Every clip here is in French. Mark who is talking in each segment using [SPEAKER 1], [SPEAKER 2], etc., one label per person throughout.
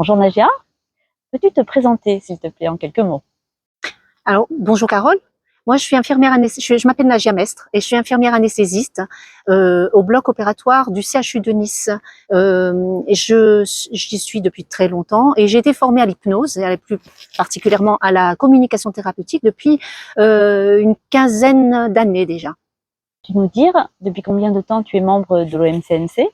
[SPEAKER 1] Bonjour Nagia, peux-tu te présenter s'il te plaît en quelques mots?
[SPEAKER 2] Alors, bonjour Carole. Moi, je suis infirmière je m'appelle Nagia Mestre et je suis infirmière anesthésiste au bloc opératoire du CHU de Nice. Et j'y suis depuis très longtemps et j'ai été formée à l'hypnose et plus particulièrement à la communication thérapeutique depuis une quinzaine d'années déjà.
[SPEAKER 1] Peux-tu nous dire depuis combien de temps tu es membre de l'OMCNC?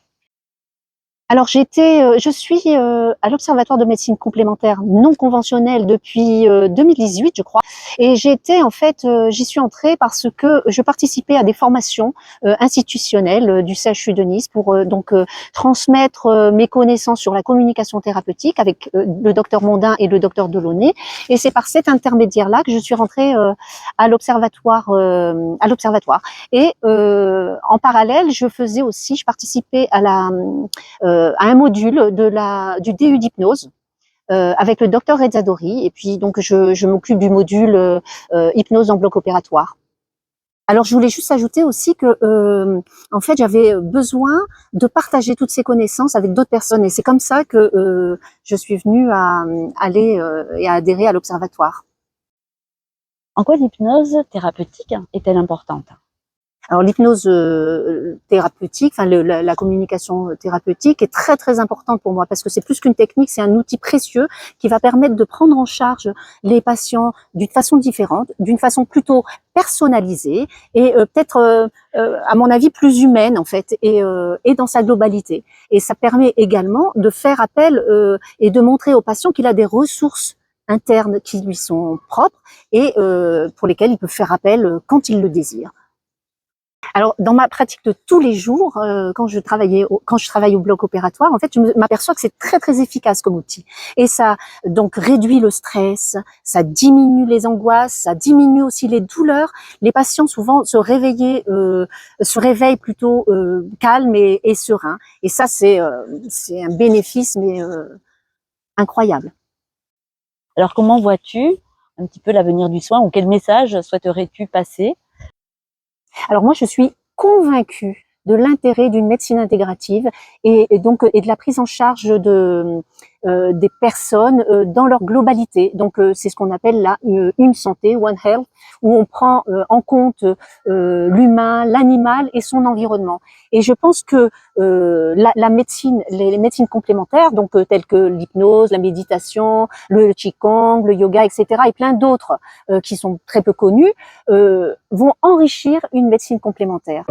[SPEAKER 2] Alors je suis à l'Observatoire de médecine complémentaire non conventionnelle depuis 2018, je crois. Et j'y suis entrée parce que je participais à des formations institutionnelles du CHU de Nice pour transmettre mes connaissances sur la communication thérapeutique avec le docteur Mondin et le docteur Delaunay. Et c'est par cet intermédiaire-là que je suis rentrée à l'Observatoire. Et en parallèle, je participais à un module du DU d'hypnose avec le docteur Rezzadori. Et puis donc je m'occupe du module hypnose en bloc opératoire. Alors je voulais juste ajouter aussi que en fait j'avais besoin de partager toutes ces connaissances avec d'autres personnes et c'est comme ça que je suis venue à aller et à adhérer à l'observatoire.
[SPEAKER 1] En quoi l'hypnose thérapeutique est-elle importante?
[SPEAKER 2] Alors l'hypnose thérapeutique, la communication thérapeutique est très très importante pour moi parce que c'est plus qu'une technique, c'est un outil précieux qui va permettre de prendre en charge les patients d'une façon différente, d'une façon plutôt personnalisée et peut-être à mon avis plus humaine en fait et dans sa globalité. Et ça permet également de faire appel et de montrer au patient qu'il a des ressources internes qui lui sont propres et pour lesquelles il peut faire appel quand il le désire. Alors, dans ma pratique de tous les jours, quand je travaille au bloc opératoire, en fait, je m'aperçois que c'est très très efficace comme outil. Et ça donc réduit le stress, ça diminue les angoisses, ça diminue aussi les douleurs. Les patients souvent se réveillent plutôt calmes et sereins. Et ça, c'est un bénéfice mais incroyable.
[SPEAKER 1] Alors comment vois-tu un petit peu l'avenir du soin ou quel message souhaiterais-tu passer?
[SPEAKER 2] Alors moi, je suis convaincue de l'intérêt d'une médecine intégrative et de la prise en charge des personnes dans leur globalité. Donc c'est ce qu'on appelle là une santé, One Health, où on prend en compte l'humain, l'animal et son environnement. Et je pense que la médecine, les médecines complémentaires, donc telles que l'hypnose, la méditation, le qigong, le yoga, etc., et plein d'autres qui sont très peu connus, vont enrichir une médecine complémentaire.